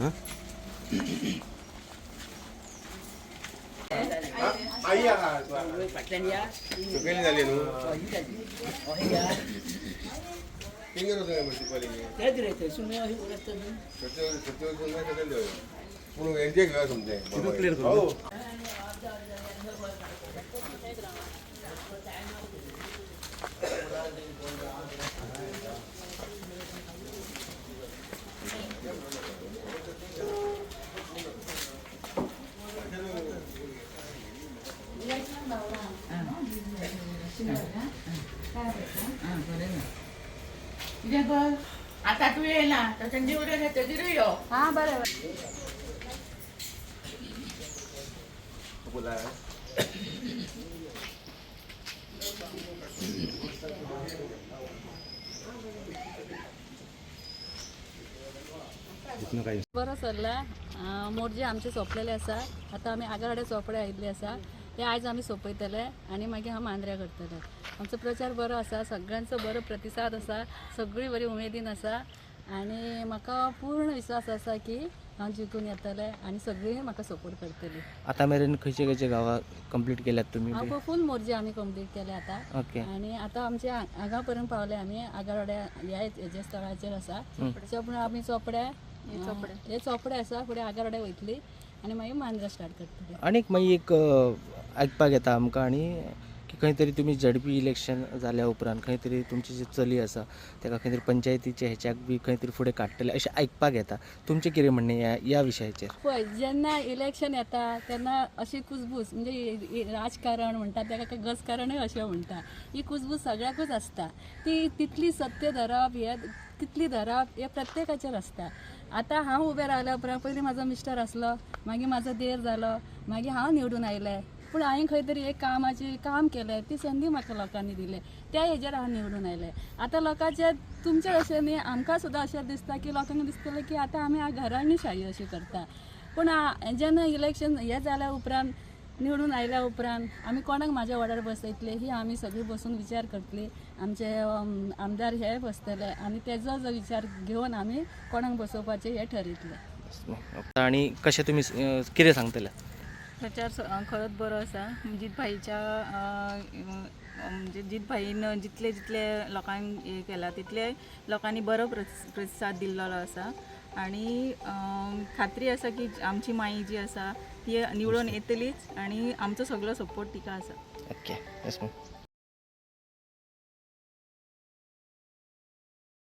हां आई सगळी झाली न्हू किंगर होतं पूण एनजॉय घेवया समजें हो आता तू ये ना तर त्यांची उद्या त्याची यो हां बरं बोला इथनं काही बरं सरला मोडजे आमचे सोंपलेले आसा आतां आमी आगाडे चोपडे आयिल्ले आसा ते आयज आमी सोंपयतले आनी मागीर हांव मांद्र्या करतले आमचो प्रचार बरो आसा सगळ्यांचो बरो प्रतिसाद आसा सगळीं बरी उमेदीन आसा आनी म्हाका पूर्ण विश्वास आसा की हांव जिखून येतलें आनी सगळीं म्हाका सपोर्ट करतलीं. आता मेरेन खंयचे खंयचे गांवां कंप्लीट केल्यात तुम्ही? हांव फूल मोर्जे आमी कंप्लीट केले आतां. ओके. आनी आतां आमचे हांगा पर्यंत पावले आमी आगाड्या हेजे स्थळाचेर आसा त्याच्या आमी चोपड्या हे चोपडे आसा फुडें आगाड्या वयतली आनी मागीर मांद्रा स्टार्ट करतली. आनीक मागीर एक आयकपाक येता आमकां आनी की खंय तरी तुमी झडपी इलेक्शन जाल्या उपरांत खंय तरी तुमची जी चली आसा ताका खंय तरी पंचायतीचे हेच्याक बी खंय तरी फुडें काडटले अशें आयकपाक येता. तुमचें कितें म्हणणें ह्या विशयाचेर? पळय जेन्ना इलेक्शन येता तेन्ना अशी कुजबूज म्हणजे राजकारण म्हणटा ताका काय गजकारणय अशें म्हणटा ही कुजबूज सगळ्याकूच आसता. ती तितली सत्य धरप हे कितली धरप हे प्रत्येकाचेर आसता. आतां हांव उबें रावल्या उपरांत पयलीं म्हाजो मिस्टर आसलो मागीर म्हाजो देर जालो मागीर हांव निवडून आयलें पूण हांवें खंय तरी एक काम केलें ती संदी म्हाका लोकांनी दिली त्या हेजेर हांव निवडून आयलें. आतां लोकांचे तुमचे अशें न्ही आमकां सुद्दां अशें दिसता की लोकांक दिसतलें की आतां आमी घरांनी शाही अशी करता पूण जेन्ना इलेक्शन हें जाल्या उपरांत निवडून आयल्या उपरांत आमी कोणाक म्हाज्या वाड्यार बसयतले ही आमी सगळीं बसून विचार करतली. आमचे आमदार हे बसतले आनी तेजो जो विचार घेवन आमी कोणाक बसोवपाचें हें ठरयतलें. आनी कशें तुमी कितें सांगतले? प्रचार खरोच बरो आसा. जीत भाईच्या म्हणजे जीत भाईन जितले लोकांक हे केला तितले लोकांनी बरो प्रतिसाद दिल्लो आसा आनी खात्री आसा की आमची माई जी आसा ती निवडून येतलीच आनी आमचो सगळो सपोर्ट तिका आसा. ओके.